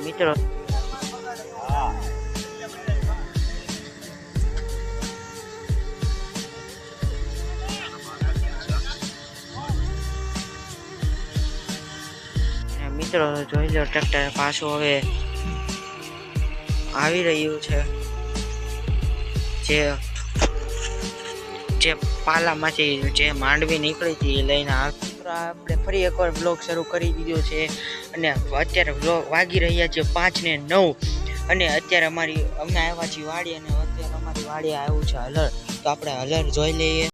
મિત્રો મિત્રો જોઈ લો ટ્રેક્ટર પાછું હવે આવી રહ્યું છે જે પાલામાંથી જે માંડવી નીકળી હતી એ લઈને આપણે ફરી એકવાર બ્લોગ શરૂ કરી દીધો છે અને અત્યારે બ્લોગ વાગી રહ્યા છે 5:09 અને અત્યારે અમે આવ્યા છીએ વાડી અને અત્યારે અમારી વાડી આવ્યું છે હલર તો આપણે હલર જોઈ લઈએ।